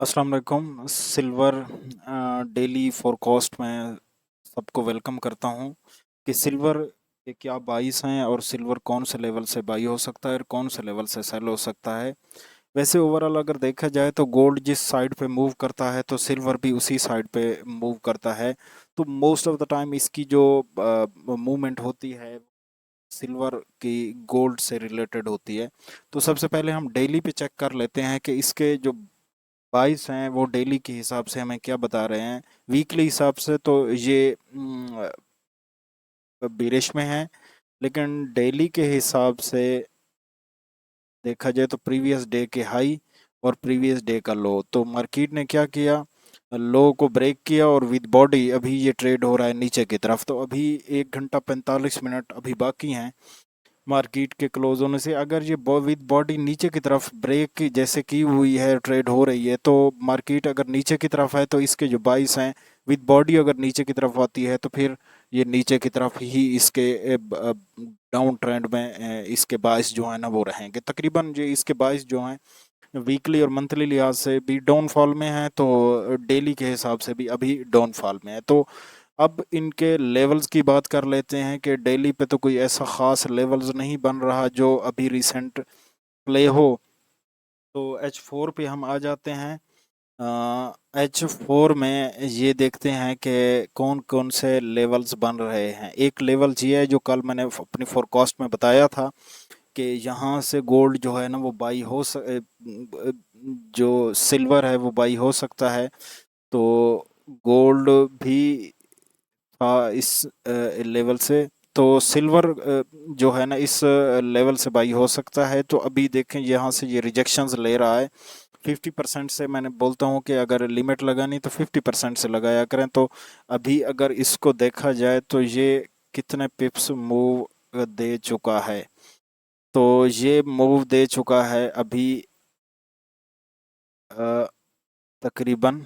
अस्सलाम वालेकुम। Silver daily forecast में सबको वेलकम करता हूं कि सिल्वर के क्या बाइस हैं और सिल्वर कौन से लेवल से बाई हो सकता है और कौन से लेवल से सेल हो सकता है। वैसे ओवरऑल अगर देखा जाए तो गोल्ड जिस साइड पे मूव करता है तो सिल्वर भी उसी साइड पे मूव करता है। तो मोस्ट ऑफ द टाइम इसकी जो मूवमेंट होती है सिल्वर की गोल्ड से रिलेटेड होती है। तो सबसे पहले हम डेली पे चेक कर लेते हैं कि इसके जो 22 हैं वो डेली के हिसाब से हमें क्या बता रहे हैं। वीकली हिसाब से तो ये बिरिश में है, लेकिन डेली के हिसाब से देखा जाए तो प्रीवियस डे के हाई और प्रीवियस डे का लो, तो मार्केट ने क्या किया, लो को ब्रेक किया और विद बॉडी अभी ये ट्रेड हो रहा है नीचे की तरफ। तो अभी 1 घंटा 45 मिनट अभी बाकी हैं मार्केट के क्लोज होने से। अगर ये विद बॉडी नीचे की तरफ ब्रेक जैसे की हुई है, ट्रेड हो रही है, तो मार्केट अगर नीचे की तरफ है तो इसके जो बाइस हैं विद बॉडी अगर नीचे की तरफ आती है तो फिर ये नीचे की तरफ ही इसके डाउन ट्रेंड में इसके बाइस जो है ना वो रहेंगे। तकरीबन ये इसके बाइस जो हैं वीकली और मंथली लिहाज से भी डाउनफॉल में है, तो डेली के हिसाब से भी अभी डाउनफॉल में है। तो अब इनके लेवल्स की बात कर लेते हैं कि डेली पे तो कोई ऐसा ख़ास लेवल्स नहीं बन रहा जो अभी रिसेंट प्ले हो। तो H4 पे हम आ जाते हैं। H4 में ये देखते हैं कि कौन कौन से लेवल्स बन रहे हैं। एक लेवल ये है जो कल मैंने अपनी फोरकास्ट में बताया था कि यहाँ से गोल्ड जो है ना वो बाई जो सिल्वर है वो बाई हो सकता है। तो गोल्ड भी था इस लेवल से, तो सिल्वर जो है ना इस लेवल से बाई हो सकता है। तो अभी देखें यहाँ से ये रिजेक्शंस ले रहा है 50% से। मैंने बोलता हूँ कि अगर लिमिट लगानी तो 50% से लगाया करें। तो अभी अगर इसको देखा जाए तो ये कितने पिप्स मूव दे चुका है, तो ये मूव दे चुका है अभी अ, तकरीबन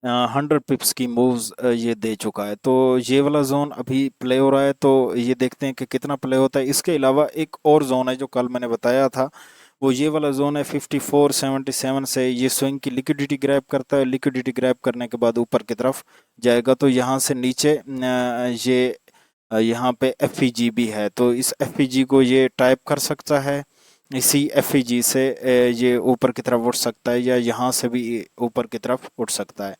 100 पिप्स की मूव्स ये दे चुका है। तो ये वाला जोन अभी प्ले हो रहा है, तो ये देखते हैं कि कितना प्ले होता है। इसके अलावा एक और जोन है जो कल मैंने बताया था, वो ये वाला जोन है 5477 से। ये स्विंग की लिक्विडिटी ग्रैब करता है, लिक्विडिटी ग्रैब करने के बाद ऊपर की तरफ जाएगा। तो यहाँ से नीचे ये यहाँ पे एफ भी है, तो इस एफ को ये टाइप कर सकता है। इसी एफ से ये ऊपर की तरफ उठ सकता है या यहाँ से भी ऊपर की तरफ उठ सकता है।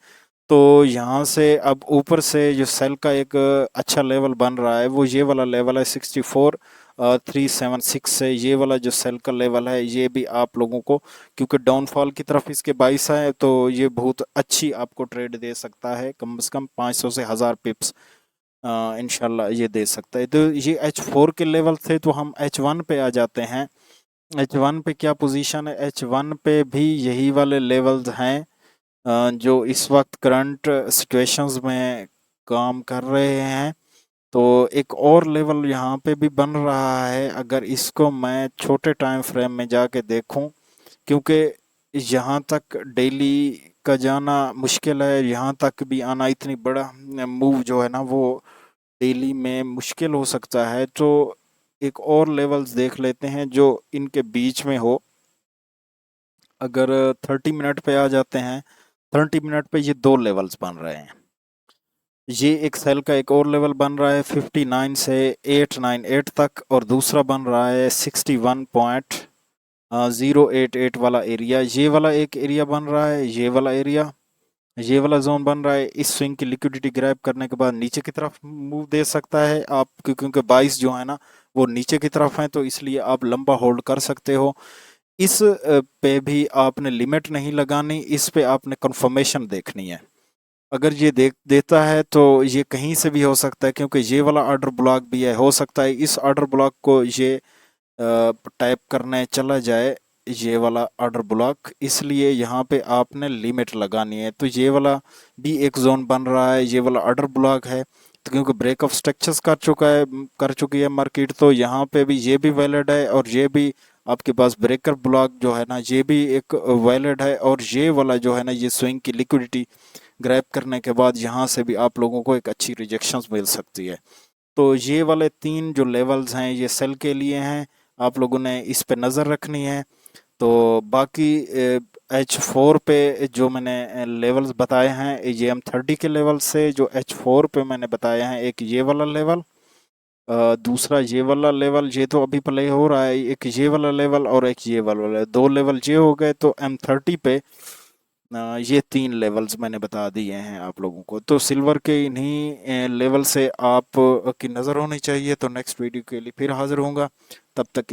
तो यहाँ से अब ऊपर से जो सेल का एक अच्छा लेवल बन रहा है वो ये वाला लेवल है 64,376 से। ये वाला जो सेल का लेवल है ये भी आप लोगों को, क्योंकि डाउनफॉल की तरफ इसके 22 है, तो ये बहुत अच्छी आपको ट्रेड दे सकता है। कम से कम 500 से 1000 पिप्स इंशाल्लाह ये दे सकता है। तो ये H4 के लेवल थे। तो हम H1 पे आ जाते हैं। H1 पे क्या पोजीशन है, H1 पे भी यही वाले लेवल्स हैं जो इस वक्त करंट सिचुएशंस में काम कर रहे हैं। तो एक और लेवल यहाँ पे भी बन रहा है, अगर इसको मैं छोटे टाइम फ्रेम में जाके देखूं, क्योंकि यहाँ तक डेली का जाना मुश्किल है, यहाँ तक भी आना इतनी बड़ा मूव जो है ना वो डेली में मुश्किल हो सकता है। तो एक और लेवल्स देख लेते हैं जो इनके बीच में हो। अगर 30 मिनट पे आ जाते हैं, 30 मिनट पे ये दो लेवल्स बन रहे हैं। ये एक सेल का एक और लेवल बन रहा है 59 से 898 तक, और दूसरा बन रहा है 61.088 वाला एरिया। ये वाला एक एरिया बन रहा है, ये वाला जोन बन रहा है। इस स्विंग की लिक्विडिटी ग्रैब करने के बाद नीचे की तरफ मूव दे सकता है आप, क्योंकि 22 जो है ना वो नीचे की तरफ है, तो इसलिए आप लंबा होल्ड कर सकते हो। इस पे भी आपने लिमिट नहीं लगानी, इस पे आपने कंफर्मेशन देखनी है। अगर ये देख देता है तो ये कहीं से भी हो सकता है, क्योंकि ये वाला ऑर्डर ब्लॉक भी है। हो सकता है इस ऑर्डर ब्लॉक को ये टाइप करने चला जाए, ये वाला ऑर्डर ब्लॉक, इसलिए यहाँ पे आपने लिमिट लगानी है। तो ये वाला भी एक जोन बन रहा है, ये वाला ऑर्डर ब्लॉक है। तो क्योंकि ब्रेक ऑफ स्ट्रक्चर्स कर चुकी है मार्केट, तो यहाँ पे भी ये भी वैलिड है, और ये भी आपके पास ब्रेकर ब्लॉक जो है ना ये भी एक वैलिड है। और ये वाला जो है ना ये स्विंग की लिक्विडिटी ग्रैब करने के बाद यहाँ से भी आप लोगों को एक अच्छी रिजेक्शंस मिल सकती है। तो ये वाले तीन जो लेवल्स हैं ये सेल के लिए हैं, आप लोगों ने इस पे नज़र रखनी है। तो बाकी H4 पे जो मैंने लेवल्स बताए हैं, ये M30 के लेवल से जो H4 पे मैंने बताए हैं, एक ये वाला लेवल, दूसरा ये वाला लेवल, ये तो अभी प्ले हो रहा है, एक ये वाला लेवल और एक ये वाला लेवल, दो लेवल ये हो गए। तो M30 पे ये तीन लेवल्स मैंने बता दिए हैं आप लोगों को। तो सिल्वर के इन्हीं लेवल से आप की नज़र होनी चाहिए। तो नेक्स्ट वीडियो के लिए फिर हाजिर होऊंगा, तब तक